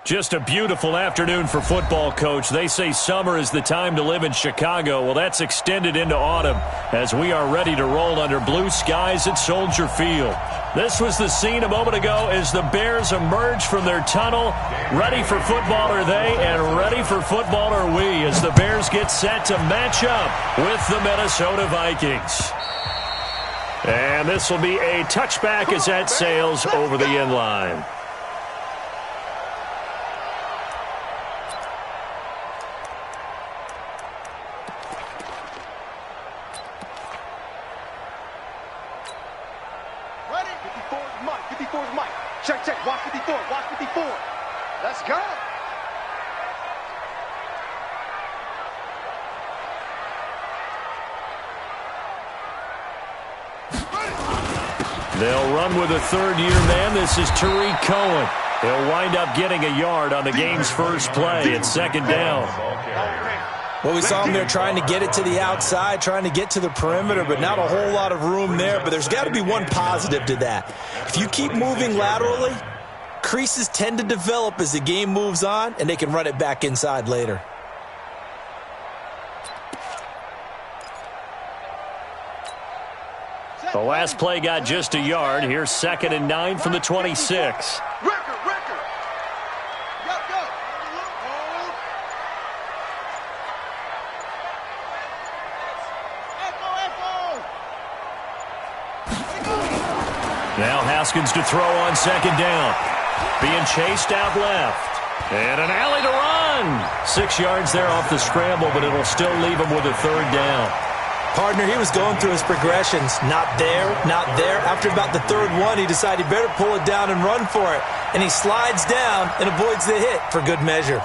Just a beautiful afternoon for football, Coach. They say summer is the time to live in Chicago. Well, that's extended into autumn as we are ready to roll under blue skies at Soldier Field. This was the scene a moment ago as the Bears emerge from their tunnel. Ready for football are they, and ready for football are we as the Bears get set to match up with the Minnesota Vikings. And this will be a touchback as that sails over the end line. Check, watch 54, watch 54. Let's go. They'll run with a third-year man. This is Tariq Cohen. He'll wind up getting a yard on the game's first play at second down. Well, we saw him there trying to get it to the outside, trying to get to the perimeter, but not a whole lot of room there. But there's got to be one positive to that. If you keep moving laterally, creases tend to develop as the game moves on, and they can run it back inside later. The last play got just a yard. Here's 2nd and 9 from the 26. Now Haskins to throw on second down. Being chased out left. And an alley to run. 6 yards there off the scramble, but it'll still leave him with a third down. Partner, he was going through his progressions. Not there, not there. After about the third one, he decided he better pull it down and run for it. And he slides down and avoids the hit for good measure.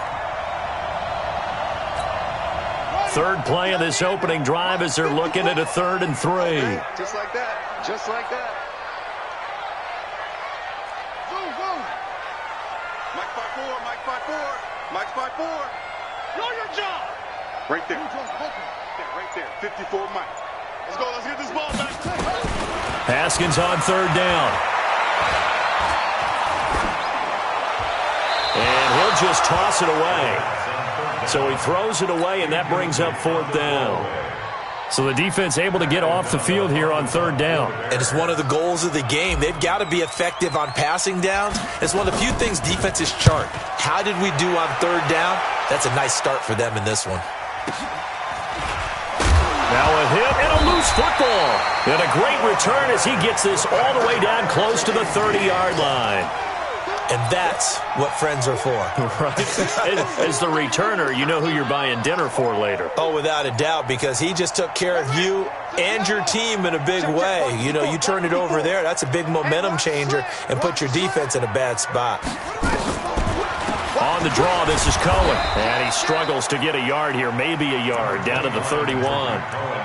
Third play of this opening drive as they're looking at a 3rd and 3. Just like that. Just like that. Mike 5-4. Know your job. Right there. Yeah, right there. 54 Mike. Let's go. Let's get this ball back. Haskins on third down. And he'll just toss it away. So he throws it away, and that brings up 4th down. So the defense able to get off the field here on 3rd down. And it's one of the goals of the game. They've got to be effective on passing downs. It's one of the few things defenses chart. How did we do on 3rd down? That's a nice start for them in this one. Now a hit and a loose football. And a great return as he gets this all the way down close to the 30-yard line. And that's what friends are for. Right. As the returner, you know who you're buying dinner for later. Oh, without a doubt, because he just took care of you and your team in a big way. You know, you turn it over there, that's a big momentum changer and put your defense in a bad spot. On the draw, this is Cohen. And he struggles to get a yard here, maybe a yard, down to the 31.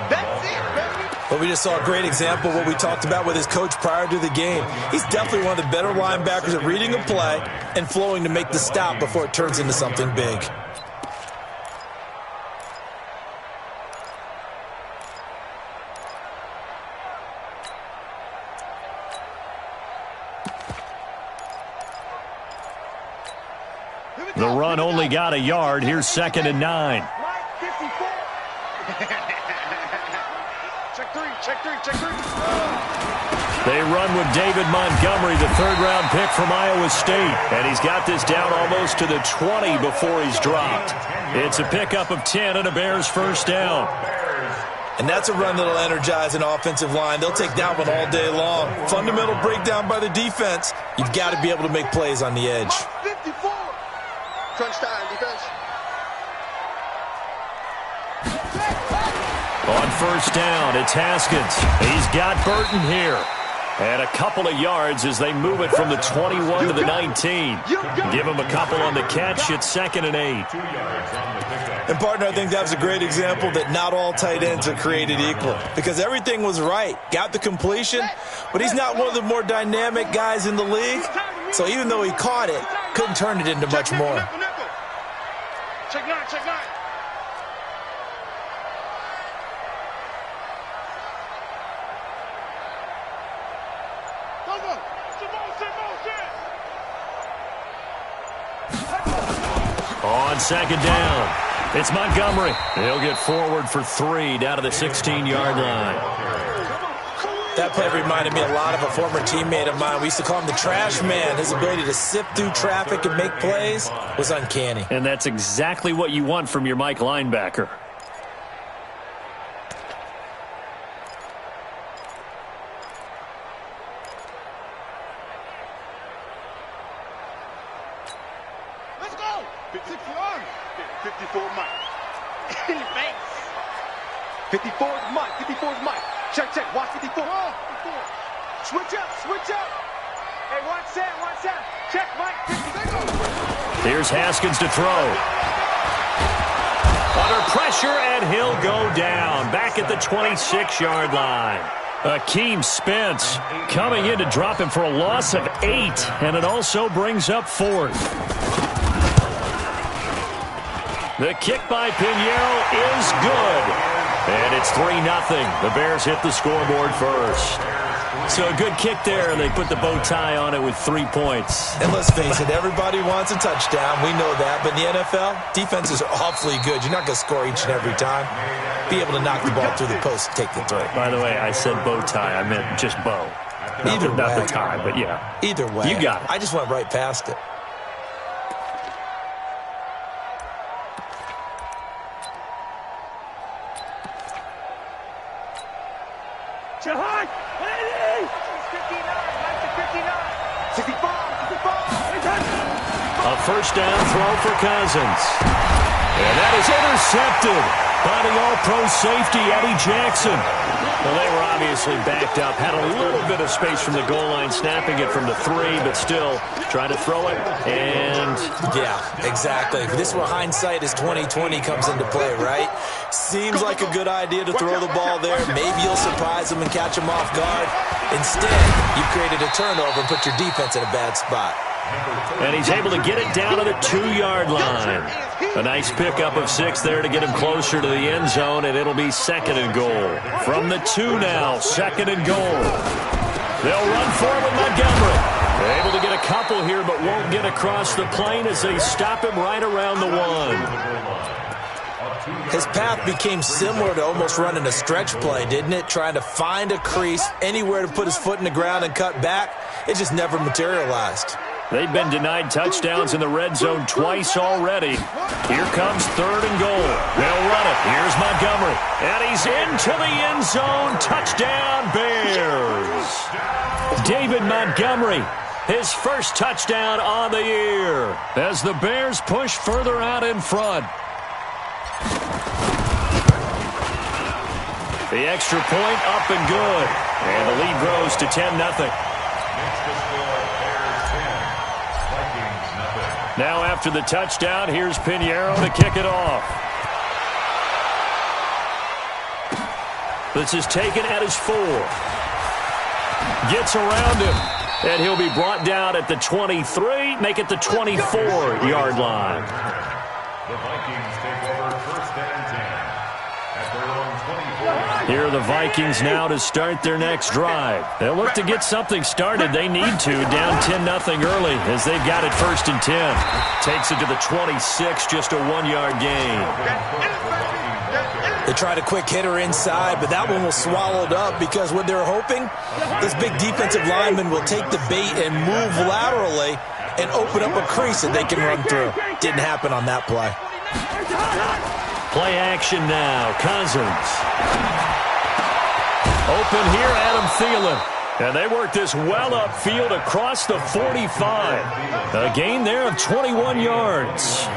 That's it, baby. But we just saw a great example of what we talked about with his coach prior to the game. He's definitely one of the better linebackers at reading a play and flowing to make the stop before it turns into something big. The run only got a yard. Here's 2nd and 9. Check three. They run with David Montgomery, the 3rd-round pick from Iowa State. And he's got this down almost to the 20 before he's dropped. It's a pickup of 10 and a Bears first down. And that's a run that'll energize an offensive line. They'll take that one all day long. Fundamental breakdown by the defense. You've got to be able to make plays on the edge. 54. Crunch time, defense. On first down, it's Haskins. He's got Burton here. And a couple of yards as they move it from the 21 to the 19. Give him a couple on the catch. It's 2nd and 8. And, partner, I think that was a great example that not all tight ends are created equal. Because everything was right. Got the completion, but he's not one of the more dynamic guys in the league. So even though he caught it, couldn't turn it into much more. Check nine. Motion. On second down, it's Montgomery. He'll get forward for 3 down to the 16-yard line. That play reminded me a lot of a former teammate of mine. We used to call him the trash man. His ability to sift through traffic and make plays was uncanny. And that's exactly what you want from your Mike linebacker. Let's go. 54 Mike. In your face. 54 is Mike. 54 is Mike. Check. Watch 54. Switch up. Hey, one set. Check, Mike. Here's Haskins to throw. Under pressure, and he'll go down. Back at the 26-yard line. Akeem Spence coming in to drop him for a loss of 8, and it also brings up 4th. The kick by Pinheiro is good. And it's 3-0. The Bears hit the scoreboard first. So a good kick there, and they put the bow tie on it with 3 points. And let's face it, everybody wants a touchdown. We know that. But in the NFL, defenses are awfully good. You're not going to score each and every time. Be able to knock the ball through the post and take the throw. By the way, I said bow tie. I meant just bow. Either way. Not the tie, but yeah. Either way. You got it. I just went right past it. Jahai! 59! 65! A first down throw for Cousins. And that is intercepted by the all-pro safety, Eddie Jackson. Well, they were obviously backed up, had a little bit of space from the goal line, snapping it from the 3, but still trying to throw it, and... Yeah, exactly. This is where hindsight is 20/20 comes into play, right? Seems like a good idea to throw the ball there. Maybe you'll surprise them and catch them off guard. Instead, you created a turnover and put your defense in a bad spot. And he's able to get it down to the 2-yard line. A nice pickup of 6 there to get him closer to the end zone, and it'll be 2nd and goal. From the 2 now, 2nd and goal. They'll run for it with Montgomery. They're able to get a couple here, but won't get across the plane as they stop him right around the 1. His path became similar to almost running a stretch play, didn't it? Trying to find a crease, anywhere to put his foot in the ground and cut back. It just never materialized. They've been denied touchdowns in the red zone twice already. Here comes 3rd and goal. They'll run it. Here's Montgomery. And he's into the end zone. Touchdown, Bears. David Montgomery, his first touchdown on the year, as the Bears push further out in front. The extra point up and good. And the lead grows to 10-0. Now after the touchdown, here's Pinheiro to kick it off. This is taken at his 4. Gets around him, and he'll be brought down at the 23, make it the 24-yard line. The Vikings take over 1st and 10 at their own 24. Here are the Vikings now to start their next drive. They'll look to get something started. They need to, down 10-0 early, as they've got it 1st and 10. Takes it to the 26, just a 1-yard gain. They tried a quick hitter inside, but that one was swallowed up because what they're hoping, this big defensive lineman will take the bait and move laterally and open up a crease that they can run through. Didn't happen on that play. Play action now. Cousins. Open here, Adam Thielen. And they work this well upfield across the 45. A gain there of 21 yards.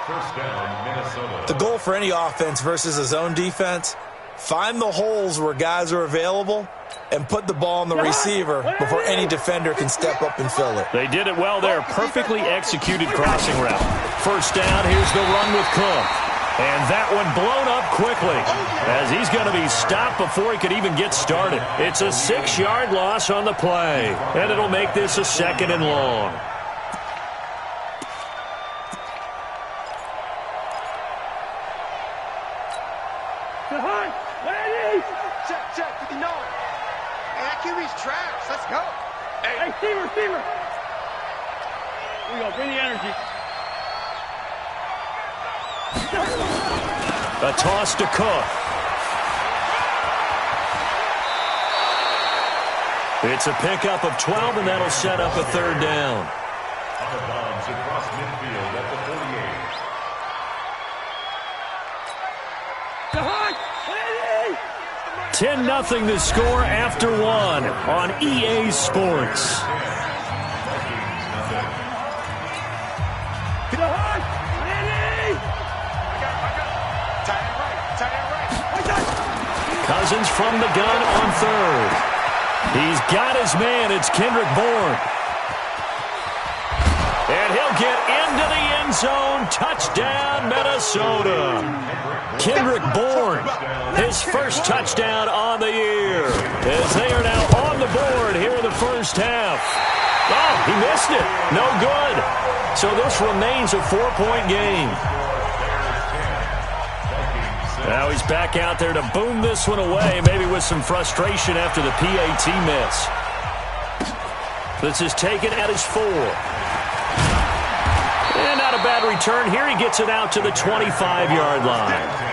First down, Minnesota. The goal for any offense versus a zone defense, find the holes where guys are available and put the ball on the receiver before any defender can step up and fill it. They did it well there. Perfectly executed crossing route. First down, here's the run with Cook. And that one blown up quickly as he's going to be stopped before he could even get started. It's a 6-yard loss on the play, and it'll make this a 2nd and long. Check, 59. Hey, that QB's trash. Let's go. Hey, receiver. Here we go. Bring the energy. A toss to Cook. It's a pickup of 12, and that'll set up a third down. Out of bounds across midfield at the 48. 10-0 the score after one on EA Sports. Cousins from the gun on third. He's got his man. It's Kendrick Bourne. And he'll get into the end zone. Touchdown, Minnesota. Kendrick Bourne, his first touchdown on the year, as they are now on the board here in the first half. Oh, he missed it. No good. So this remains a 4-point game. Now he's back out there to boom this one away, maybe with some frustration after the PAT miss. This is taken at his 4. And not a bad return here. He gets it out to the 25-yard line.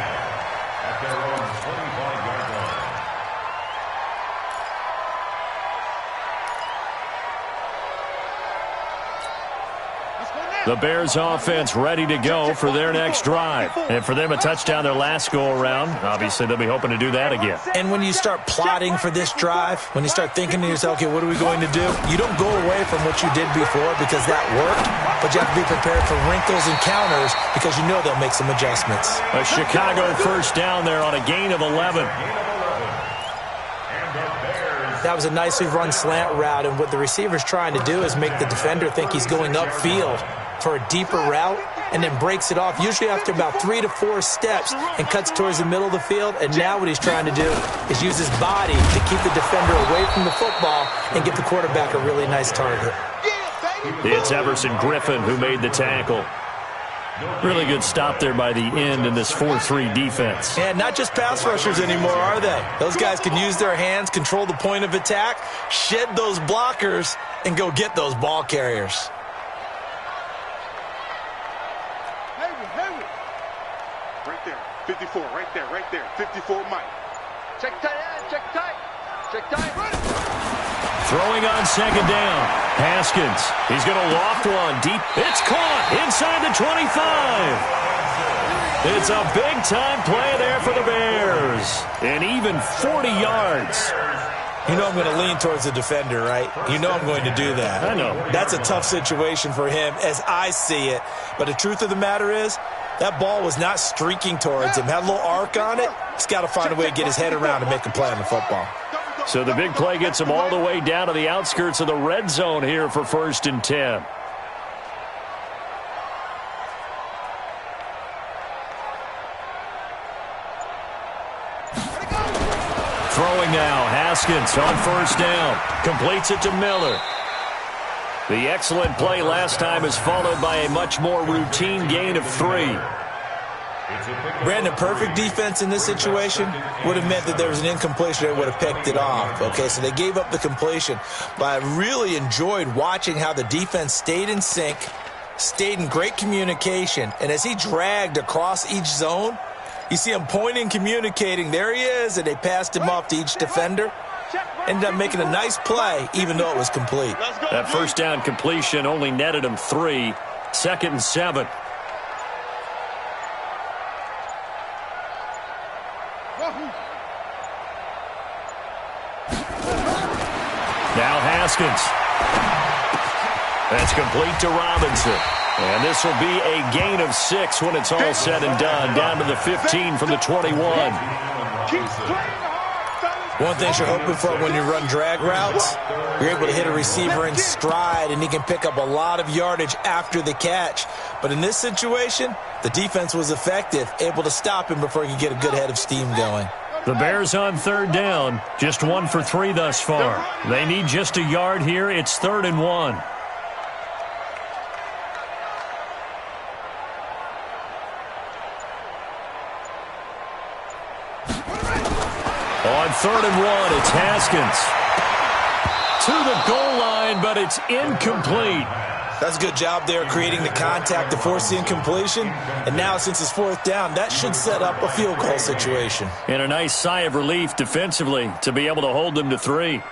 The Bears offense ready to go for their next drive. And for them, a touchdown their last go-around. Obviously, they'll be hoping to do that again. And when you start plotting for this drive, when you start thinking to yourself, okay, what are we going to do? You don't go away from what you did before because that worked, but you have to be prepared for wrinkles and counters because you know they'll make some adjustments. A Chicago first down there on a gain of 11. That was a nicely run slant route, and what the receiver's trying to do is make the defender think he's going upfield for a deeper route, and then breaks it off, usually after about 3 to 4 steps, and cuts towards the middle of the field. And now what he's trying to do is use his body to keep the defender away from the football and give the quarterback a really nice target. It's Everson Griffin who made the tackle. Really good stop there by the end in this 4-3 defense. And not just pass rushers anymore, are they? Those guys can use their hands, control the point of attack, shed those blockers, and go get those ball carriers. Right there, 54, right there, 54 Mike. Check tight, check tight, check tight. Throwing on second down. Haskins, he's going to loft one deep. It's caught inside the 25. It's a big-time play there for the Bears. And even 40 yards. You know I'm going to lean towards the defender, right? You know I'm going to do that. I know. That's a tough situation for him as I see it. But the truth of the matter is, that ball was not streaking towards him. Had a little arc on it. He's got to find a way to get his head around and make a play on the football. So the big play gets him all the way down to the outskirts of the red zone here for 1st and 10. Throwing now, Haskins on 1st down. Completes it to Miller. The excellent play last time is followed by a much more routine gain of 3. Brandon, perfect defense in this situation would have meant that there was an incompletion that would have picked it off. Okay, so they gave up the completion. But I really enjoyed watching how the defense stayed in sync, stayed in great communication, and as he dragged across each zone, you see him pointing, communicating. There he is, and they passed him off to each defender. Ended up making a nice play, even though it was complete. That first down completion only netted him 3. 2nd and 7. Now Haskins. That's complete to Robinson. And this will be a gain of 6 when it's all said and done. Down to the 15 from the 21. One thing you're hoping for when you run drag routes, you're able to hit a receiver in stride, and he can pick up a lot of yardage after the catch. But in this situation, the defense was effective, able to stop him before he could get a good head of steam going. The Bears on 3rd down, just 1 for 3 thus far. They need just a yard here. It's 3rd and 1. On 3rd and 1, it's Haskins. To the goal line, but it's incomplete. That's a good job there creating the contact to force the incompletion. And now, since it's fourth down, that should set up a field goal situation. And a nice sigh of relief defensively to be able to hold them to 3.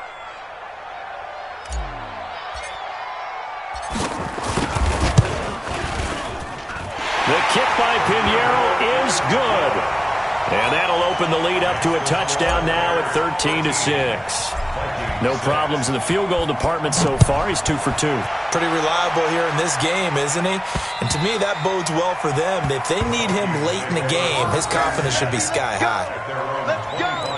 The kick by Pinheiro is good. And that'll open the lead up to a touchdown now at 13-6. No problems in the field goal department so far. He's 2 for 2. Pretty reliable here in this game, isn't he? And to me, that bodes well for them. If they need him late in the game, his confidence should be sky high. Let's go.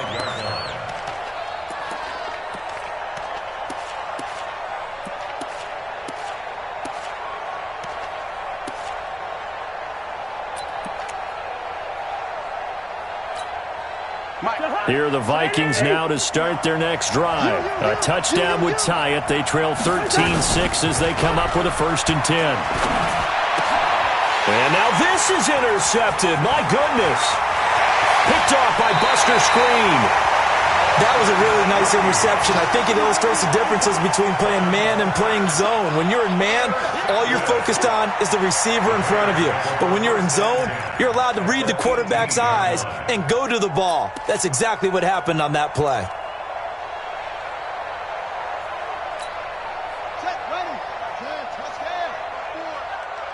Here are the Vikings now to start their next drive. A touchdown would tie it. They trail 13-6 as they come up with a 1st and 10. And now this is intercepted. My goodness. Picked off by Buster Screen. That was a really nice interception. I think it illustrates the differences between playing man and playing zone. When you're in man, all you're focused on is the receiver in front of you. But when you're in zone, you're allowed to read the quarterback's eyes and go to the ball. That's exactly what happened on that play. Set, ready. Touchdown.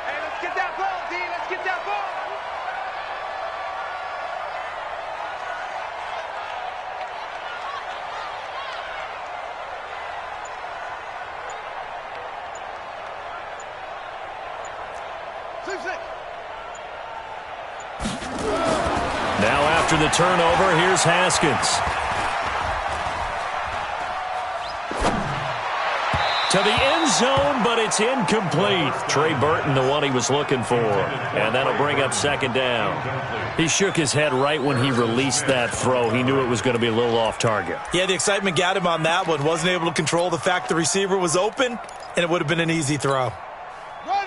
Hey, let's get that ball, D. Let's get that ball. Now after the turnover, here's Haskins. To the end zone, but it's incomplete. Trey Burton, the one he was looking for. And that'll bring up 2nd down. He shook his head right when he released that throw. He knew it was going to be a little off target. Yeah, the excitement got him on that one. Wasn't able to control the fact the receiver was open, and it would have been an easy throw.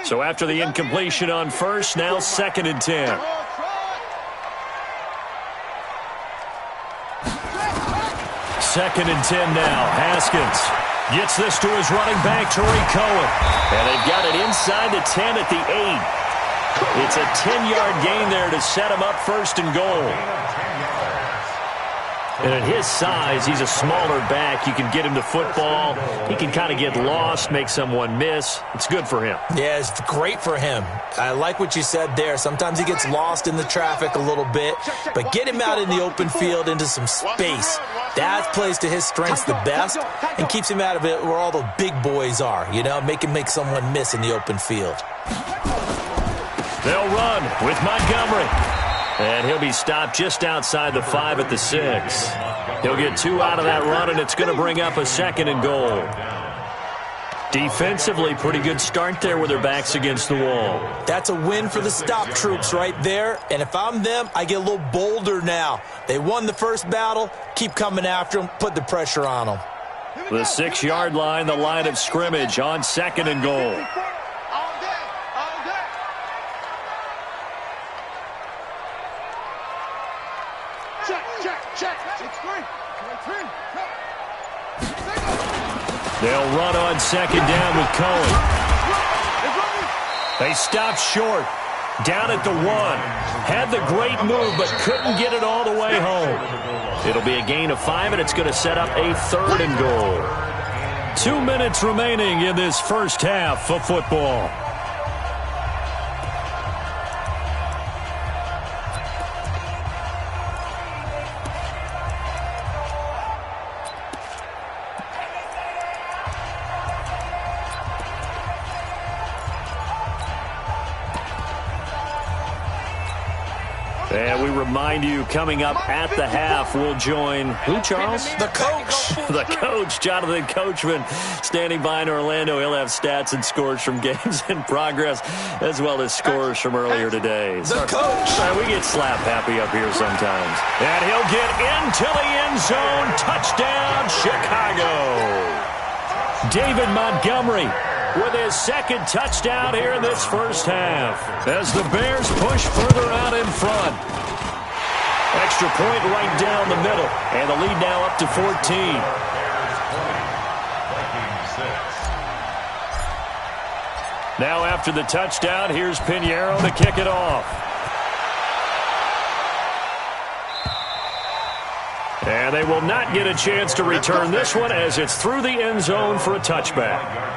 So after the incompletion on 1st, now 2nd and 10. 2nd and 10 now. Haskins gets this to his running back, Tariq Cohen. And they've got it inside the 10 at the 8. It's a 10-yard gain there to set him up 1st and goal. And at his size, he's a smaller back. You can get him the football. He can kind of get lost, make someone miss. It's good for him. Yeah, it's great for him. I like what you said there. Sometimes he gets lost in the traffic a little bit, but get him out in the open field into some space. That plays to his strengths the best and keeps him out of it where all the big boys are, you know, make someone miss in the open field. They'll run with Montgomery. And he'll be stopped just outside the 5 at the 6. He'll get 2 out of that run, and it's going to bring up a 2nd and goal. Defensively, pretty good start there with their backs against the wall. That's a win for the stop troops right there. And if I'm them, I get a little bolder now. They won the first battle. Keep coming after them. Put the pressure on them. The 6-yard line, the line of scrimmage on 2nd and goal. They'll run on 2nd down with Cohen. They stopped short. Down at the 1. Had the great move, but couldn't get it all the way home. It'll be a gain of 5, and it's going to set up a 3rd and goal. 2 minutes remaining in this first half of football. And we remind you, coming up at the half, we'll join who, Charles? The coach. The coach, Jonathan Coachman, standing by in Orlando. He'll have stats and scores from games in progress, as well as scores from earlier today. The coach. We get slap happy up here sometimes. And he'll get into the end zone. Touchdown, Chicago. David Montgomery with his 2nd touchdown here in this first half, as the Bears push further out in front. Extra point right down the middle, and the lead now up to 14. Now after the touchdown, here's Pinheiro to kick it off. And they will not get a chance to return this one as it's through the end zone for a touchback.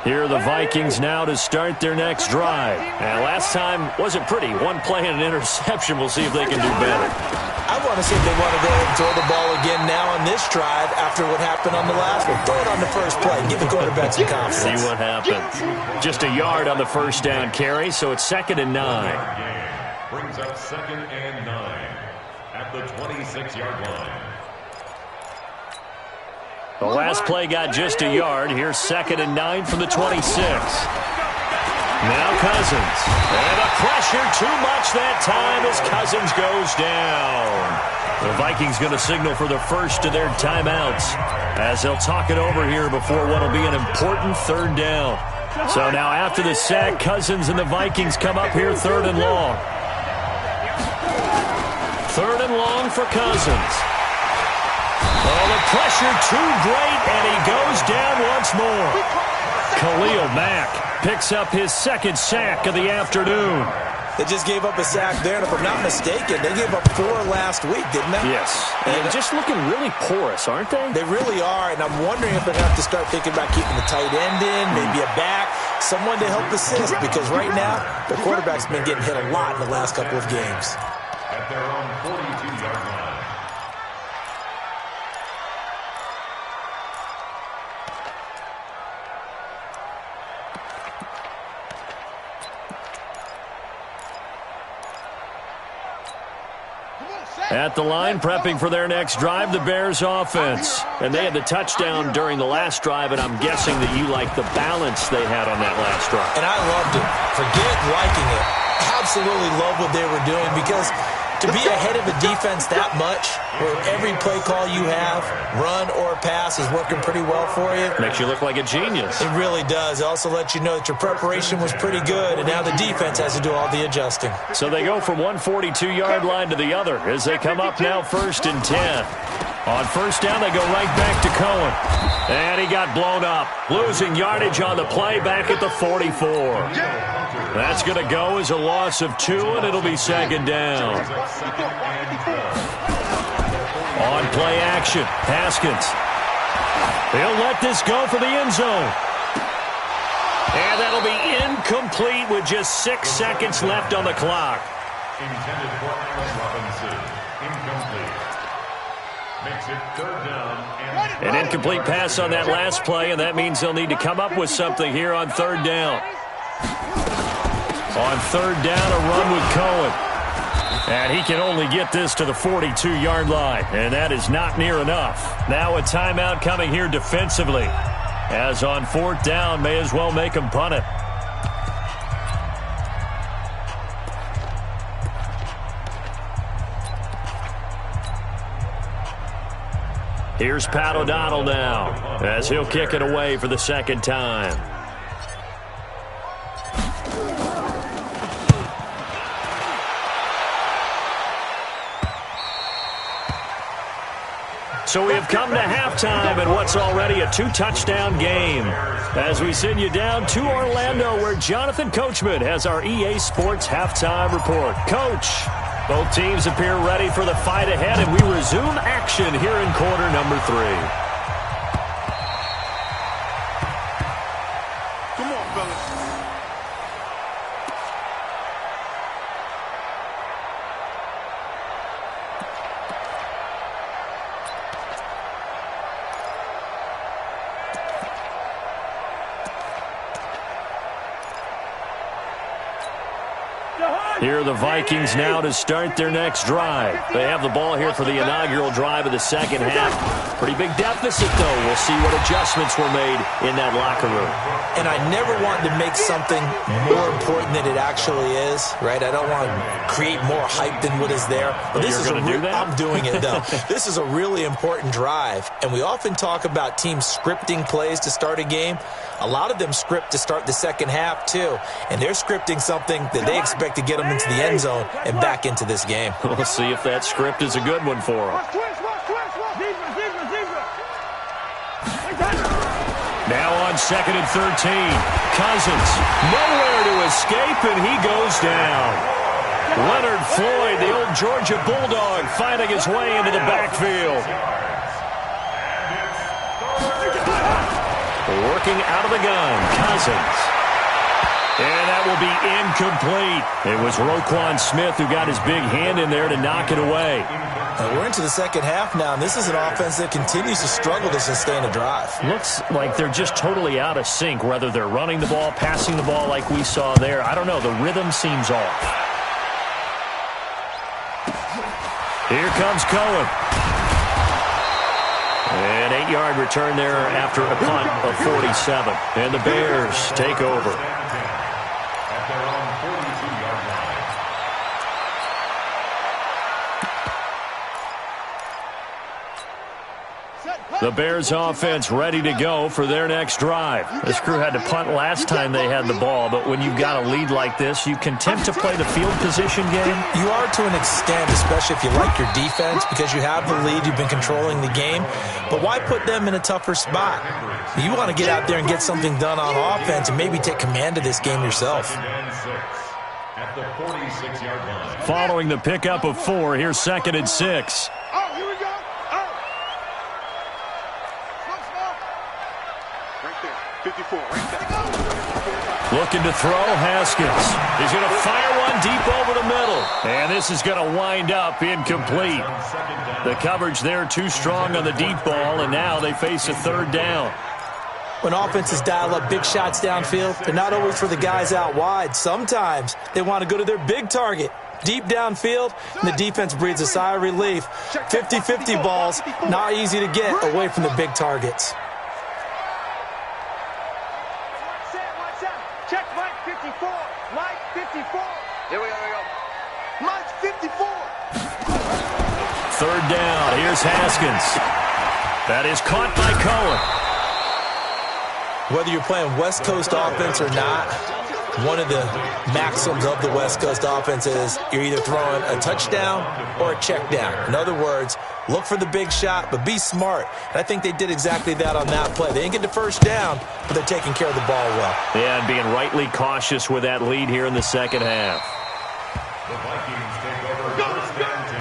Here are the Vikings now to start their next drive. And last time wasn't pretty. One play and an interception. We'll see if they can do better. I want to see if they want to go ahead and throw the ball again now on this drive after what happened on the last one. Throw it on the first play. Give the quarterback some confidence. See what happens. Just a yard on the first down carry, so it's 2nd and 9. Brings up 2nd and 9 at the 26-yard line. The last play got just a yard. Here's 2nd and 9 from the 26. Now Cousins. And the pressure too much that time as Cousins goes down. The Vikings going to signal for the first of their timeouts as they'll talk it over here before what will be an important 3rd down. So now after the sack, Cousins and the Vikings come up here 3rd and long. 3rd and long for Cousins. Oh, the pressure too great, and he goes down once more. Khalil Mack picks up his 2nd sack of the afternoon. They just gave up a sack there, and if I'm not mistaken, they gave up 4 last week, didn't they? Yes. And just looking really porous, aren't they? They really are, and I'm wondering if they're going to have to start thinking about keeping the tight end in, maybe a back, someone to help assist, because right now, the quarterback's been getting hit a lot in the last couple of games. At their own 42-yard line. At the line, prepping for their next drive, the Bears offense. And they had the touchdown during the last drive, and I'm guessing that you like the balance they had on that last drive. And I loved it. Forget liking it. Absolutely love what they were doing, because to be ahead of a defense that much, where every play call you have, run or pass, is working pretty well for you. Makes you look like a genius. It really does. It also lets you know that your preparation was pretty good, and now the defense has to do all the adjusting. So they go from one 42-yard line to the other as they come up now 1st and 10. On 1st down, they go right back to Cohen. And he got blown up, losing yardage on the play back at the 44. That's going to go as a loss of 2, and it'll be 2nd down. On play action, Haskins. He'll let this go for the end zone. And that'll be incomplete with just 6 seconds left on the clock. Intended for Allen Robinson. Incomplete. Makes it 3rd down. An incomplete pass on that last play, and that means they'll need to come up with something here on 3rd down. On 3rd down, a run with Cohen. And he can only get this to the 42-yard line, and that is not near enough. Now a timeout coming here defensively. As on 4th down, may as well make him punt it. Here's Pat O'Donnell now, as he'll kick it away for the 2nd time. So we have come to halftime in what's already a 2-touchdown game. As we send you down to Orlando, where Jonathan Coachman has our EA Sports halftime report. Coach, both teams appear ready for the fight ahead, and we resume action here in quarter number 3. Come on, fellas. Here are the Vikings now to start their next drive. They have the ball here for the inaugural drive of the second half. Pretty big deficit, though. We'll see what adjustments were made in that locker room. And I never want to make something more important than it actually is, right? I don't want to create more hype than what is there. But this is I'm doing it, though. This is a really important drive. And we often talk about teams scripting plays to start a game. A lot of them script to start the second half, too. And they're scripting something that they expect to get them into the end zone and back into this game. We'll see if that script is a good one for them. Now on 2nd and 13. Cousins, nowhere to escape, and he goes down. Leonard Floyd, the old Georgia Bulldog, finding his way into the backfield. Working out of the gun, Cousins. And that will be incomplete. It was Roquan Smith who got his big hand in there to knock it away. We're into the second half now, and this is an offense that continues to struggle to sustain a drive. Looks like they're just totally out of sync, whether they're running the ball, passing the ball like we saw there. I don't know. The rhythm seems off. Here comes Cohen. An 8-yard return there after a punt of 47. And the Bears take over. At their own 42-yard line. The Bears offense ready to go for their next drive. This crew had to punt last time they had the ball, but when you've got a lead like this, you can tempt to play the field position game. You are to an extent, especially if you like your defense, because you have the lead, you've been controlling the game. But why put them in a tougher spot? You want to get out there and get something done on offense and maybe take command of this game yourself. At the 46-yard line. Following the pickup of 4, here's 2nd and 6. Oh, here we go. Oh. Right there. 54, right there. Looking to throw, Haskins. He's going to fire one deep over the middle. And this is going to wind up incomplete. The coverage there too strong on the deep ball, and now they face a 3rd down. When offenses dial up big shots downfield, they're not always for the guys out wide. Sometimes they want to go to their big target. Deep downfield, and the defense breathes a sigh of relief. 50-50 balls, not easy to get away from the big targets. Check Mike 54. Mike 54. Here we go. Mike 54. 3rd down. Here's Haskins. That is caught by Cohen. Whether you're playing West Coast offense or not, one of the maxims of the West Coast offense is you're either throwing a touchdown or a check down. In other words, look for the big shot, but be smart. And I think they did exactly that on that play. They didn't get the 1st down, but they're taking care of the ball well. Yeah, and being rightly cautious with that lead here in the second half. The Vikings take over 1st and 10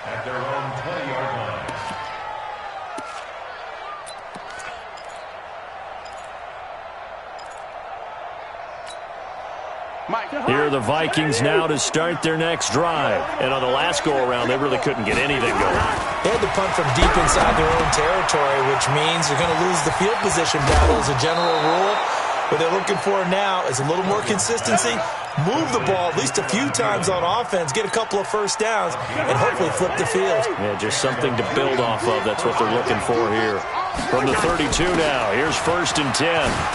at their own 20-yard line. Here are the Vikings now to start their next drive. And on the last go-around, they really couldn't get anything going. They had to punt from deep inside their own territory, which means they're going to lose the field position battle as a general rule. What they're looking for now is a little more consistency, move the ball at least a few times on offense, get a couple of 1st downs, and hopefully flip the field. Yeah, just something to build off of. That's what they're looking for here. From the 32 now, here's 1st and 10.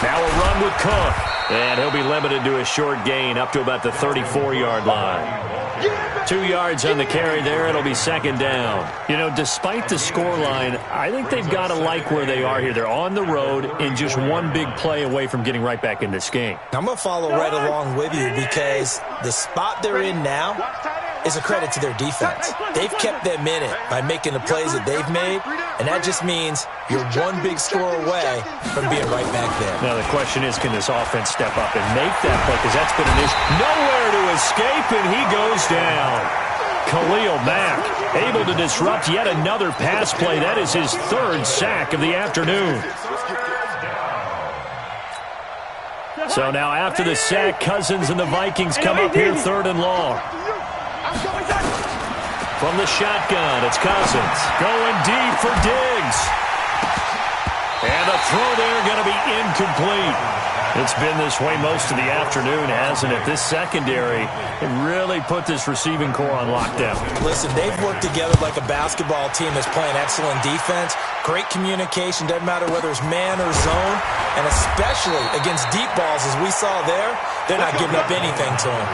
Now a run with Cook. And he'll be limited to a short gain up to about the 34-yard line. 2 yards on the carry there. It'll be 2nd down. You know, despite the scoreline, I think they've got to like where they are here. They're on the road and just one big play away from getting right back in this game. I'm going to follow right along with you because the spot they're in now is a credit to their defense. They've kept them in it by making the plays that they've made, and that just means you're one big score away from being right back there. Now the question is, can this offense step up and make that play? Because that's been an issue. Nowhere to escape, and he goes down. Khalil Mack able to disrupt yet another pass play. That is his 3rd sack of the afternoon. So now after the sack, Cousins and the Vikings come up here 3rd and long. From the shotgun, it's Cousins going deep for Diggs. And the throw there going to be incomplete. It's been this way most of the afternoon, hasn't it? This secondary really put this receiving core on lockdown. Listen, they've worked together like a basketball team that's playing excellent defense. Great communication, doesn't matter whether it's man or zone. And especially against deep balls, as we saw there, they're not giving up anything to them.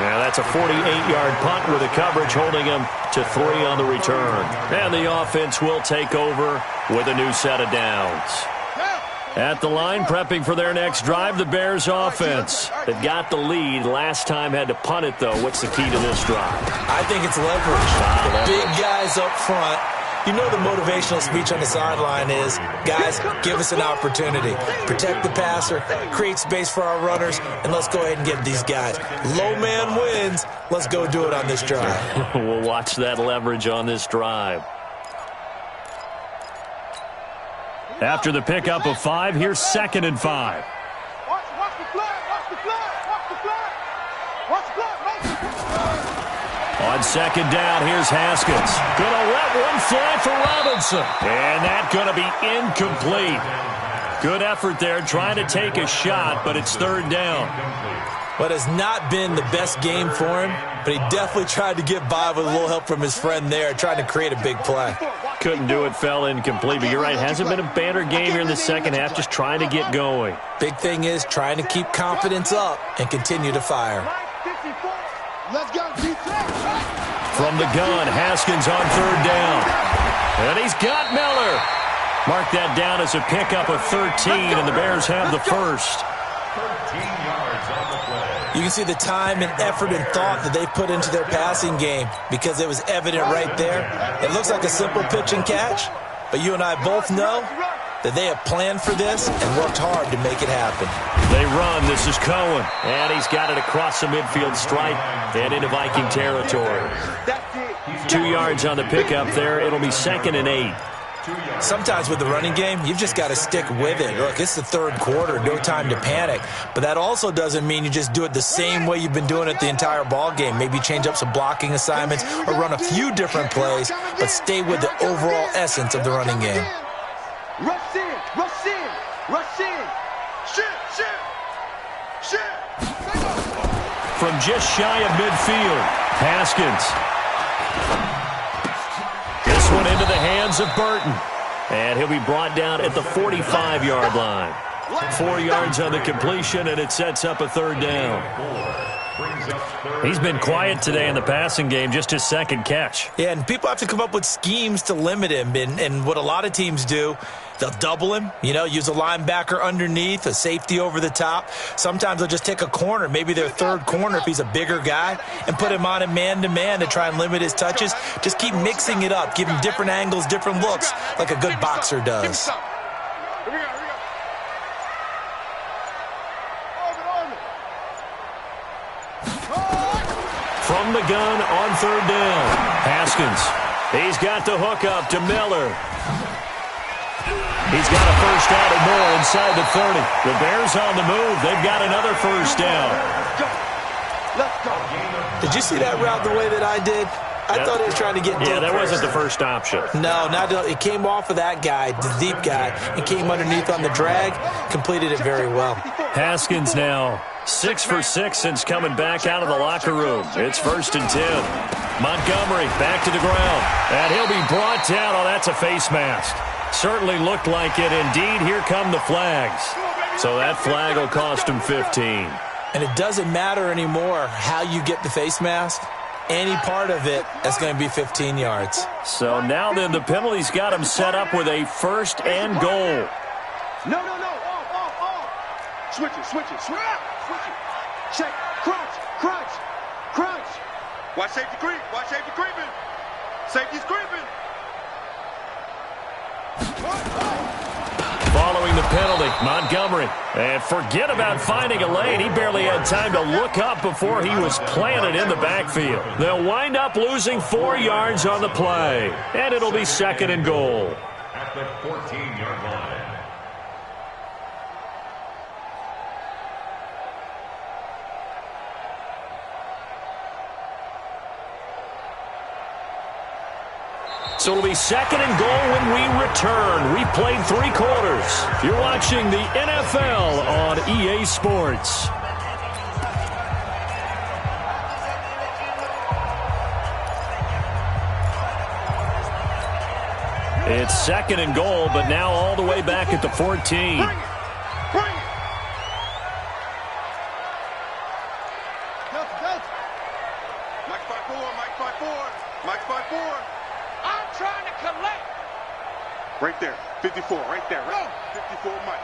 Yeah, that's a 48-yard punt with the coverage holding him to 3 on the return. And the offense will take over with a new set of downs. At the line, prepping for their next drive, the Bears offense. They've got the lead. Last time had to punt it, though. What's the key to this drive? I think it's leverage. The big guys up front. You know the motivational speech on the sideline is, guys, give us an opportunity. Protect the passer, create space for our runners, and let's go ahead and get these guys. Low man wins. Let's go do it on this drive. We'll watch that leverage on this drive. After the pickup of 5, here's 2nd and 5. Watch the flag, watch the flag, watch the flag. Watch the flag, On 2nd down, here's Haskins. Gonna let one fly for Robinson. And that gonna be incomplete. Good effort there, trying to take a shot, but it's 3rd down. But has not been the best game for him, but he definitely tried to get by with a little help from his friend there, trying to create a big play. Couldn't do it, fell incomplete. But you're right, hasn't been a banner game here in the second half, just trying to get going. Big thing is trying to keep confidence up and continue to fire. let's go, From the gun, Haskins on 3rd down. And he's got Miller. Mark that down as a pickup of 13, and the Bears have the first. 13 yards on the play. You can see the time and effort and thought that they put into their passing game because it was evident right there. It looks like a simple pitch and catch, but you and I both know that they have planned for this and worked hard to make it happen. They run. This is Cohen. And he's got it across the midfield stripe and into Viking territory. 2 yards on the pickup there. It'll be 2nd and 8. Sometimes with the running game, you've just got to stick with it. Look, it's the 3rd quarter, no time to panic. But that also doesn't mean you just do it the same way you've been doing it the entire ball game. Maybe change up some blocking assignments or run a few different plays, but stay with the overall essence of the running game. Rush in, rush in, rush in. Shit. From just shy of midfield, Haskins. This one into the hands of Burton. And he'll be brought down at the 45-yard line. 4 yards on the completion, and it sets up a 3rd down. He's been quiet today in the passing game, just his 2nd catch. Yeah, and people have to come up with schemes to limit him. And what a lot of teams do, they'll double him, use a linebacker underneath, a safety over the top. Sometimes they'll just take a corner, maybe their 3rd corner if he's a bigger guy, and put him on a man-to-man to try and limit his touches. Just keep mixing it up, give him different angles, different looks, like a good boxer does. From the gun on 3rd down, Haskins. He's got the hook up to Miller. He's got a first down and more inside the 30. The Bears on the move. They've got another first down. Did you see that route the way that I did? I thought he was trying to get deep. Yeah, that wasn't the first option. No, it came off of that guy, the deep guy, and came underneath on the drag, completed it very well. Haskins now 6 for 6 since coming back out of the locker room. It's 1st and 10. Montgomery back to the ground, and he'll be brought down. Oh, that's a face mask. Certainly looked like it. Indeed, here come the flags. So that flag will cost him 15. And it doesn't matter anymore how you get the face mask. Any part of it is going to be 15 yards. So now then, the penalty's got him set up with a 1st and goal. No. Off. Switch it. Check. Crunch. Watch safety creeping. Safety's creeping. Following the penalty, Montgomery. And forget about finding a lane. He barely had time to look up before he was planted in the backfield. They'll wind up losing 4 yards on the play. And it'll be 2nd and goal. At the 14-yard line. So it'll be second and goal when we return. We played 3 quarters. You're watching the NFL on EA Sports. It's second and goal, but now all the way back at the 14. Bring it. Mike 5-4. Mike 5-4. I'm trying to collect. Right there. 54. Right there. Right. 54, Mike.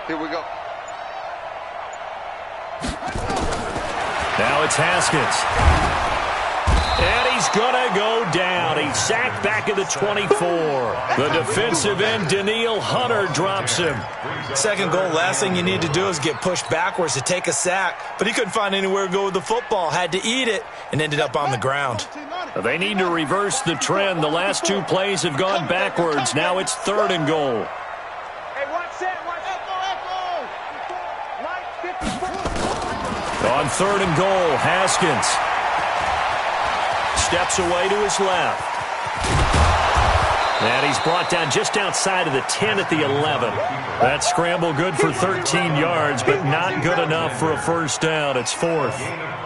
Here we go. Now it's Haskins. And he's going to go down. He's sacked back at the 24. The defensive end, Danielle Hunter, drops him. Second goal, last thing you need to do is get pushed backwards to take a sack. But he couldn't find anywhere to go with the football. Had to eat it and ended up on the ground. They need to reverse the trend. The last 2 plays have gone backwards. Now it's third and goal. Hey, watch that. Watch that. Mike 54. On third and goal, Haskins steps away to his left. And he's brought down just outside of the 10 at the 11. That scramble good for 13 yards, but not good enough for a first down. It's fourth.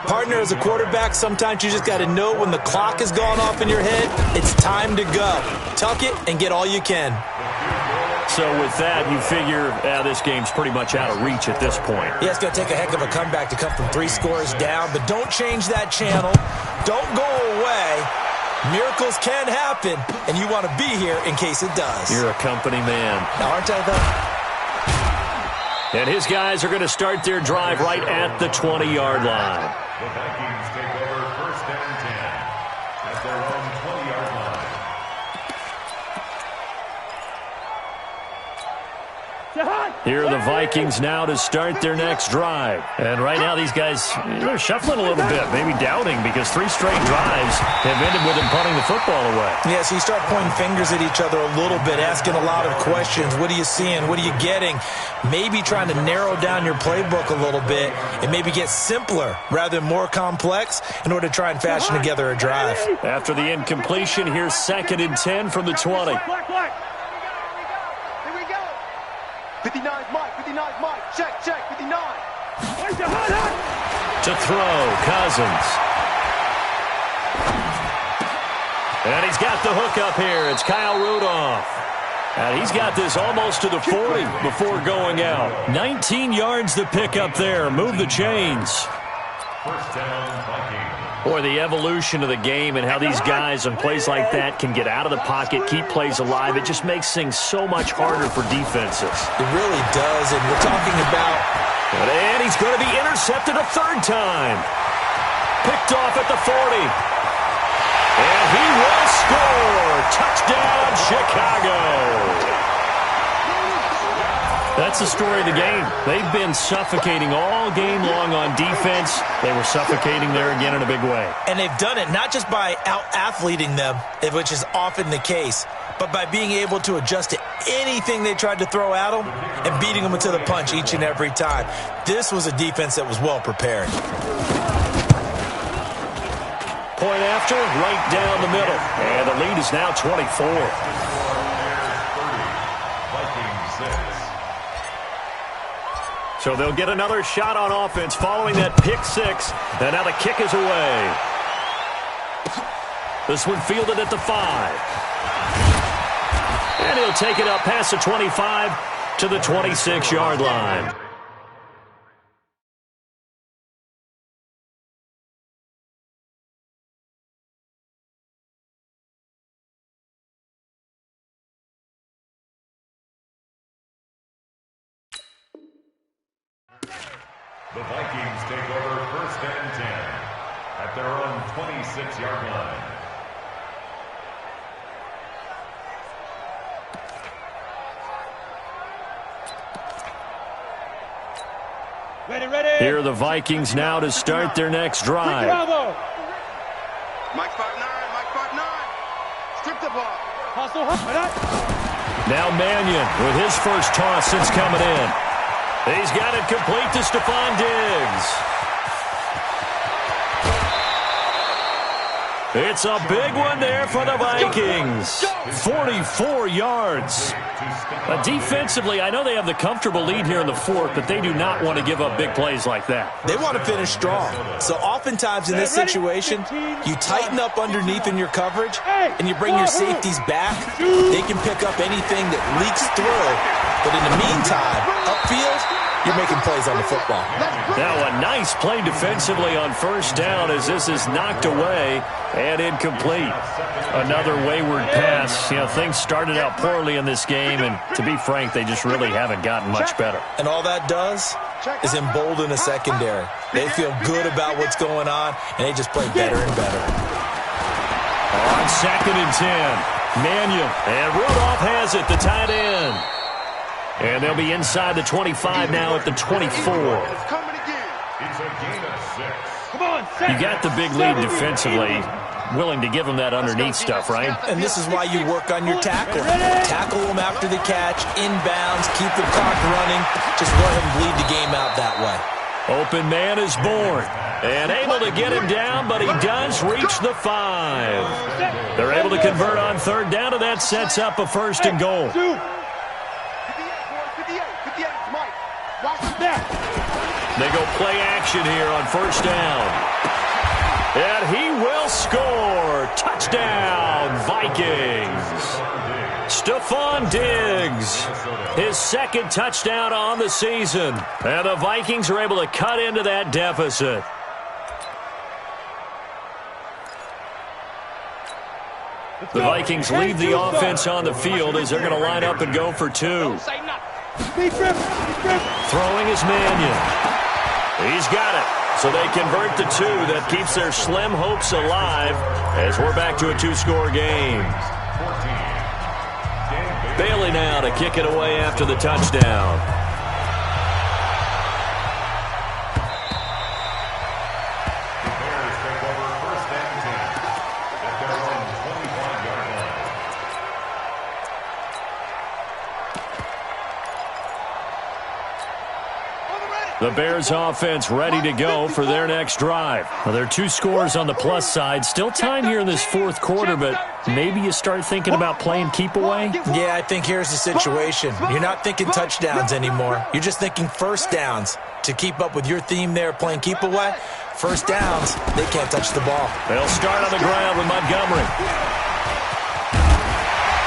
Partner, as a quarterback, sometimes you just got to know when the clock has gone off in your head, it's time to go. Tuck it and get all you can. So with that, you figure this game's pretty much out of reach at this point. Yeah, it's going to take a heck of a comeback to come from 3 scores down, but don't change that channel. Don't go away. Miracles can happen, and you want to be here in case it does. You're a company man. Now, aren't I, though? And his guys are going to start their drive right at the 20-yard line. The Vikings take over first and 10 at their own 20-yard line. Here are the Vikings now to start their next drive. And right now these guys, they're shuffling a little bit, maybe doubting, because 3 straight drives have ended with them punting the football away. Yeah, so you start pointing fingers at each other a little bit, asking a lot of questions. What are you seeing? What are you getting? Maybe trying to narrow down your playbook a little bit and maybe get simpler rather than more complex in order to try and fashion together a drive. After the incompletion, here's second and 10 from the 20. 59's Mike. 59's Mike. Check. 59. To throw, Cousins. And he's got the hook up here. It's Kyle Rudolph. And he's got this almost to the 40 before going out. 19 yards to pick up there. Move the chains. First down, Vikings. Boy, the evolution of the game and how these guys on plays like that can get out of the pocket, keep plays alive, it just makes things so much harder for defenses. It really does, and we're talking about... And he's going to be intercepted a third time. Picked off at the 40. And he will score. Touchdown, Chicago. That's the story of the game. They've been suffocating all game long on defense. They were suffocating there again in a big way. And they've done it not just by out-athleting them, which is often the case, but by being able to adjust to anything they tried to throw at them and beating them to the punch each and every time. This was a defense that was well prepared. Point after, right down the middle. And the lead is now 24. So they'll get another shot on offense following that pick 6. And now the kick is away. This one fielded at the 5. And he'll take it up past the 25 to the 26-yard line. The Vikings take over first and 10 at their own 26-yard line. Ready. Here are the Vikings now to start their next drive. Mike 5'9", Mike 5'9". Strip the ball. Now Mannion with his first toss since coming in. He's got it complete to Stephon Diggs. It's a big one there for the Vikings. 44 yards. Defensively, I know they have the comfortable lead here in the fourth, but they do not want to give up big plays like that. They want to finish strong. So oftentimes in this situation, you tighten up underneath in your coverage, and you bring your safeties back. They can pick up anything that leaks through. But in the meantime, upfield, you're making plays on the football. Now a nice play defensively on first down as this is knocked away and incomplete. Another wayward pass. You know, things started out poorly in this game, and to be frank, they just really haven't gotten much better. And all that does is embolden a secondary. They feel good about what's going on, and they just play better and better. On 2nd and 10, Mannion, and Rudolph has it, the tight end. And they'll be inside the 25 now at the 24. It's a gain of 6. Come on, You got the big lead defensively, willing to give them that underneath stuff, right? And this is why you work on your tackling. Tackle them after the catch, inbounds, keep the clock running. Just let him bleed the game out that way. Open man is born. And able to get him down, but he does reach the 5. They're able to convert on third down, and that sets up a 1st and goal. They go play action here on first down. And he will score. Touchdown, Vikings. Stephon Diggs, his 2nd touchdown on the season. And the Vikings are able to cut into that deficit. The Vikings leave the offense on the field as they're going to line up and go for 2. Throwing is Mannion. He's got it. So they convert the 2. That keeps their slim hopes alive as we're back to a 2-score game. Bailey now to kick it away after the touchdown. The Bears offense ready to go for their next drive. Well, there are 2 scores on the plus side. Still time here in this 4th quarter, but maybe you start thinking about playing keep away? Yeah, I think here's the situation. You're not thinking touchdowns anymore. You're just thinking first downs. To keep up with your theme there, playing keep away, first downs, they can't touch the ball. They'll start on the ground with Montgomery.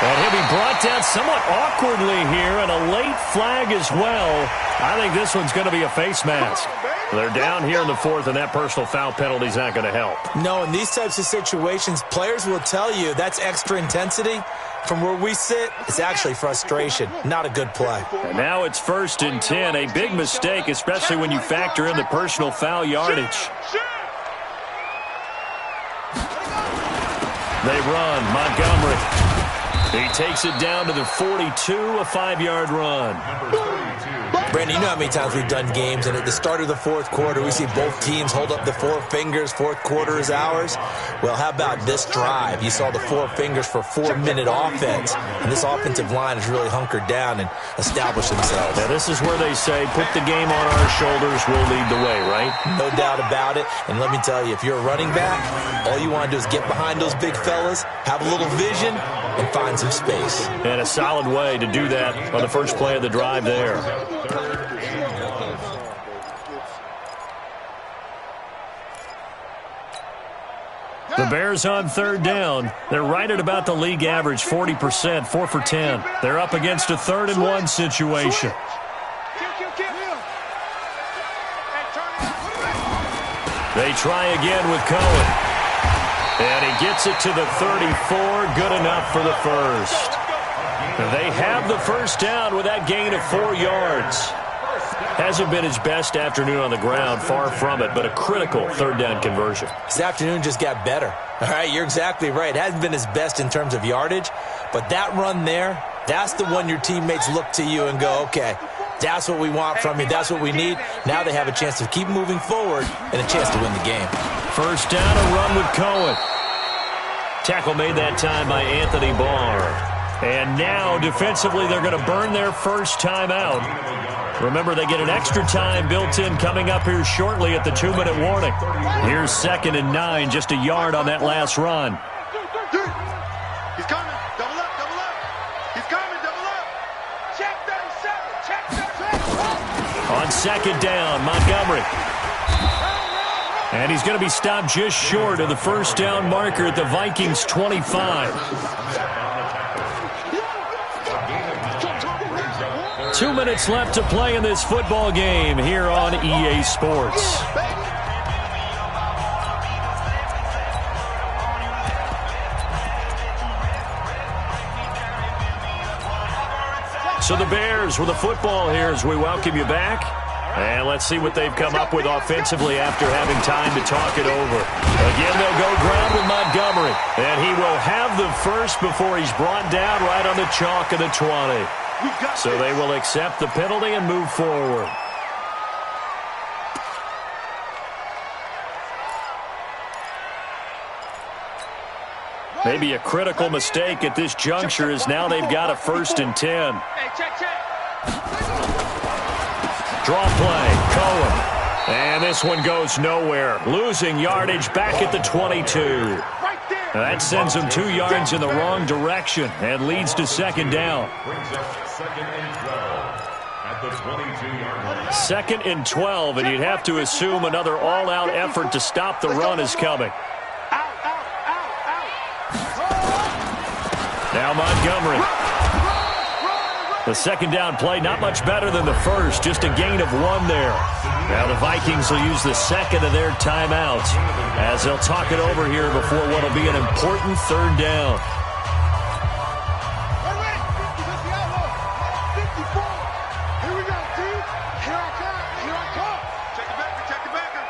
And he'll be brought down somewhat awkwardly here, and a late flag as well. I think this one's going to be a face mask. They're down here in the 4th, and that personal foul penalty is not going to help. No, in these types of situations, players will tell you that's extra intensity. From where we sit, it's actually frustration. Not a good play. And now it's 1st and 10. A big mistake, especially when you factor in the personal foul yardage. They run. Montgomery. He takes it down to the 42, a 5-yard run. Brandon, you know how many times we've done games, and at the start of the 4th quarter, we see both teams hold up the 4 fingers, 4th quarter is ours. Well, how about this drive? You saw the 4 fingers for 4-minute offense, and this offensive line has really hunkered down and established themselves. Now, this is where they say, put the game on our shoulders, we'll lead the way, right? No doubt about it, and let me tell you, if you're a running back, all you want to do is get behind those big fellas, have a little vision, and find some space. And a solid way to do that on the first play of the drive there. The Bears on third down. They're right at about the league average, 40%, 4 for 10. They're up against a 3rd and 1 situation. They try again with Cohen. And he gets it to the 34, good enough for the 1st. They have the 1st down with that gain of 4 yards. Hasn't been his best afternoon on the ground, far from it, but a critical 3rd down conversion. This afternoon just got better. All right, you're exactly right. It hasn't been his best in terms of yardage, but that run there, that's the one your teammates look to you and go, okay, that's what we want from you. That's what we need. Now they have a chance to keep moving forward and a chance to win the game. 1st down, a run with Cohen. Tackle made that time by Anthony Barr. And now, defensively, they're going to burn their first timeout. Remember, they get an extra time built in coming up here shortly at the 2-minute warning. Here's 2nd and 9, just a yard on that last run. He's coming. Double up, double up. He's coming, double up. Check 37, check 37. On 2nd down, Montgomery. And he's going to be stopped just short of the first down marker at the Vikings 25. 2 minutes left to play in this football game here on EA Sports. So the Bears with the football here as we welcome you back. And let's see what they've come up with offensively after having time to talk it over. Again, they'll go ground with Montgomery. And he will have the first before he's brought down right on the chalk of the 20. So they will accept the penalty and move forward. Maybe a critical mistake at this juncture is now they've got a 1st and 10. Hey, check. Draw play, Cohen. And this one goes nowhere. Losing yardage back at the 22. That sends them 2 yards in the wrong direction and leads to 2nd down. Brings up 2nd and 12 at the 22-yard line. 2nd and 12, and you'd have to assume another all-out effort to stop the run is coming. Now Montgomery. The 2nd down play, not much better than the first, just a gain of 1 there. Now the Vikings will use the 2nd of their timeouts as they'll talk it over here before what will be an important 3rd down. Here we go, team. Here I come. Check the backer.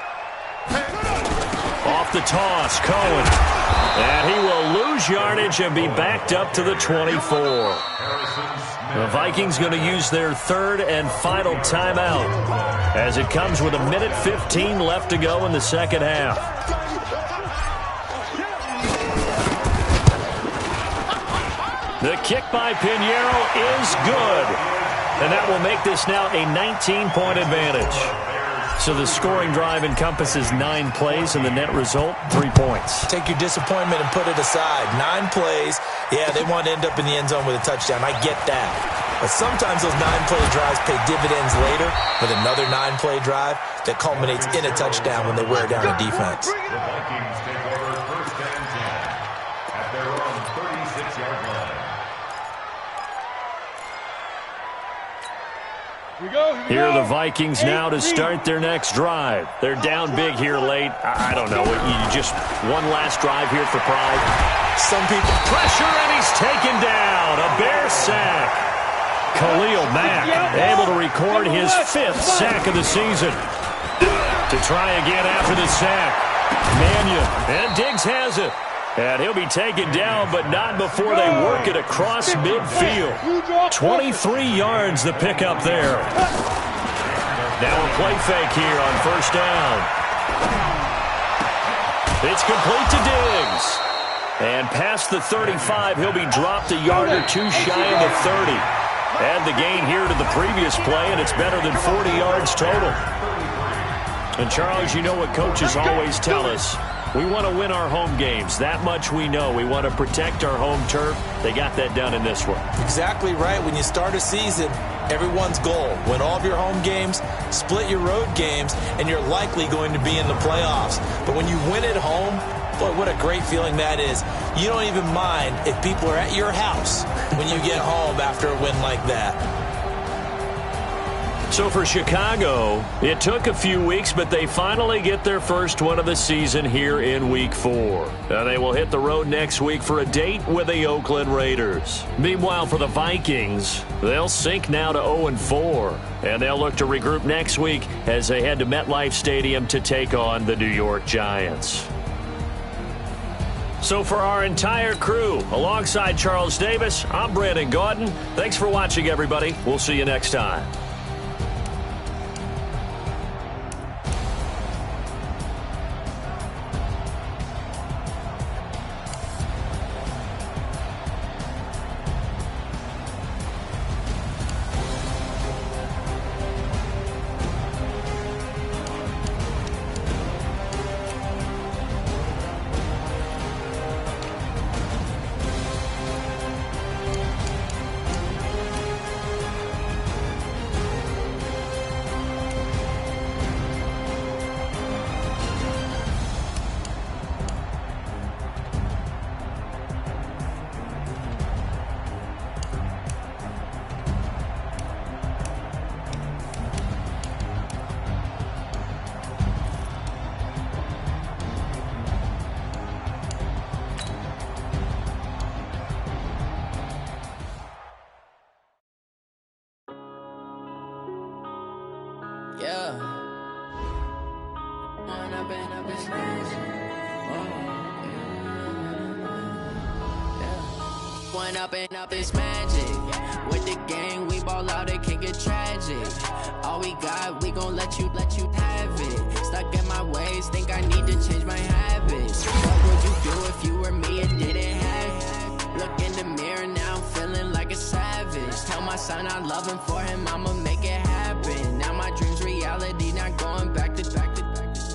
Off the toss, Cohen. And he will lose yardage and be backed up to the 24. The Vikings going to use their 3rd and final timeout as it comes with 1:15 left to go in the 2nd half. The kick by Pinheiro is good. And that will make this now a 19-point advantage. So the scoring drive encompasses 9 plays, and the net result, 3 points. Take your disappointment and put it aside. 9 plays. Yeah, they want to end up in the end zone with a touchdown. I get that. But sometimes those 9-play drives pay dividends later with another 9-play drive that culminates in a touchdown when they wear down a defense. The Vikings take over 1st and 10 at their own 36-yard line. Here are the Vikings now to start their next drive. They're down big here late. I don't know. You just one last drive here for pride. Some people pressure, and he's taken down. A Bear sack. Khalil Mack able to record his 5th sack of the season. To try again after the sack. Mannion, and Diggs has it. And he'll be taken down, but not before they work it across midfield. 23 yards the pickup there. Now a play fake here on 1st down. It's complete to Diggs. And past the 35, he'll be dropped a yard or 2 shy of the 30. Add the gain here to the previous play, and it's better than 40 yards total. And Charles, you know what coaches always tell us. We want to win our home games. That much we know. We want to protect our home turf. They got that done in this one. Exactly right. When you start a season, everyone's goal, win all of your home games, split your road games, and you're likely going to be in the playoffs. But when you win at home, boy, what a great feeling that is. You don't even mind if people are at your house when you get home after a win like that. So for Chicago, it took a few weeks, but they finally get their first one of the season here in Week 4. Now they will hit the road next week for a date with the Oakland Raiders. Meanwhile, for the Vikings, they'll sink now to 0-4, and they'll look to regroup next week as they head to MetLife Stadium to take on the New York Giants. So for our entire crew, alongside Charles Davis, I'm Brandon Gaudin. Thanks for watching, everybody. We'll see you next time. One up and up is magic. With the gang, we ball out, it can get tragic. All we got, we gon' let you have it. Stuck in my ways, think I need to change my habits. What would you do if you were me and didn't have it? Look in the mirror now, I'm feeling like a savage. Tell my son I love him, for him I'ma make it happen. Now my dream's reality, not going back to.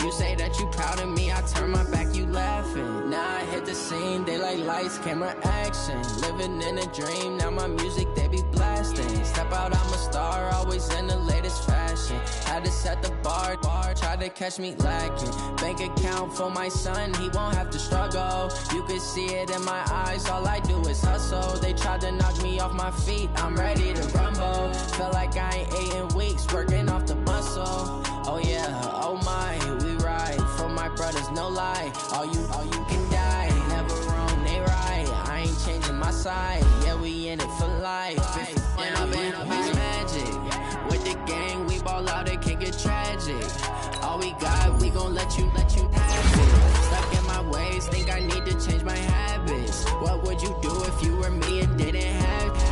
You say that you proud of me, I turn my back, you laughing. Now I hit the scene, they like lights, camera, action. Living in a dream, now my music, they be blasting. Step out, I'm a star, always in the latest fashion. Had to set the bar, try to catch me lacking. Bank account for my son, he won't have to struggle. You can see it in my eyes, all I do is hustle. They tried to knock me off my feet, I'm ready to rumble. Feel like I ain't ate in weeks, working off the muscle. Oh yeah, oh my, we ride for my brothers, no lie. All you can die, never wrong, they right. I ain't changing my side, yeah, we in it for life. When up is magic. With the gang, we ball out, it can get tragic. All we got, we gon' let you have it. Stuck in my ways, think I need to change my habits. What would you do if you were me and didn't have it?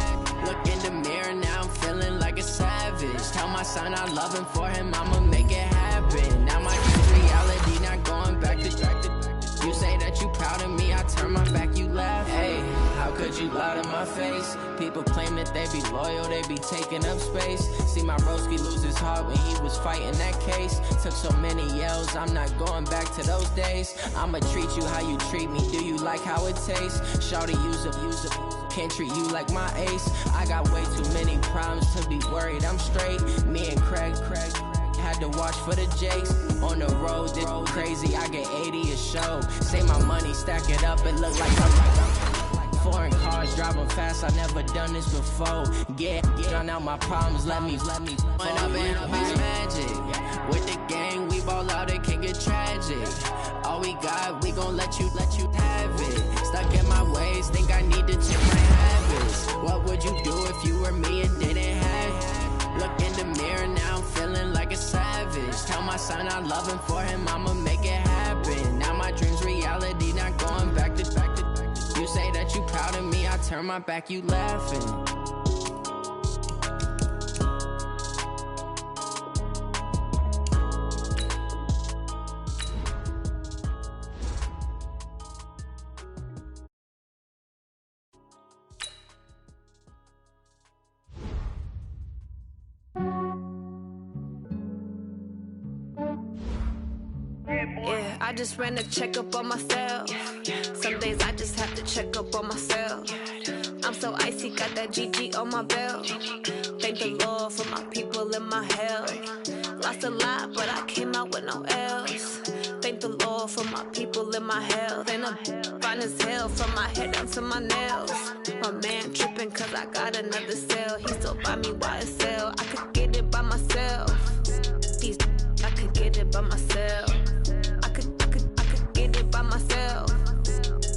Look in the mirror, now I'm feeling like a savage. Tell my son I love him, for him I'ma make it happen. Now my dream's reality, not going back to. You say that you proud of me, I turn my back, you laugh. Hey, how could you lie to my face? People claim that they be loyal, they be taking up space. See my broski lose his heart when he was fighting that case. Took so many yells, I'm not going back to those days. I'ma treat you how you treat me, do you like how it tastes? Shawty, use it. Can't treat you like my ace. I got way too many problems to be worried, I'm straight. Me and Craig had to watch for the Jakes. On the road, this crazy, I get 80 a show. Say my money, stack it up, it look like I'm foreign cars, driving fast, I never done this before. Drown out my problems, let me When up is magic. With the gang, we ball out, it can get tragic. All we got, we gon' let you have it. Stuck in my ways, think I need to change my habits. What would you do if you were me and didn't have it? Look in the mirror, now I'm feeling like a savage. Tell my son I love him, for him I'ma make it happen. Now my dream's reality, not going back to. You say that you proud of me, I turn my back, you laughing. Yeah, I just ran a checkup on myself. Some days I just have to check up on myself. I'm so icy, got that GG on my belt. Thank the Lord for my people in my hell. Lost a lot, but I came out with no L's. Thank the Lord for my people in my health. And I'm fine as hell from my head down to my nails. My man tripping cause I got another cell. He still buy me YSL. I could get it by myself. These I could get it by myself. I could get it by myself.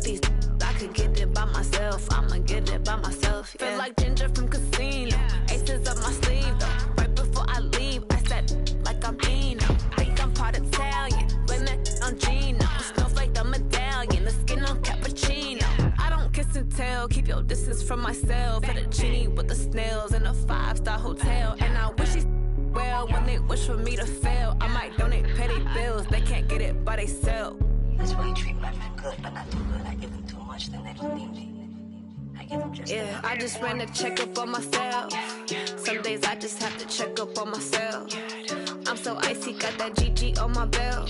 These I could get it by myself. I'ma get it by myself. Yeah. Feel like Ginger from Casino. Aces up my sleeve though. Right before I leave, I said like I'm Dino. Think I'm part Italian. Blame it on Gino. Smells like the medallion. The skin on cappuccino. I don't kiss and tell. Keep your distance from myself. For the genie with the snails in a 5-star hotel. And I wish he's well when they wish for me to fail. I might donate petty bills. They can't get it by they sell. That's why you treat my men good, but not too good. I give them too much, then they don't need me. I give them just yeah, I just ran a checkup on myself. Some days I just have to check up on myself. I'm so icy, got that GG on my belt.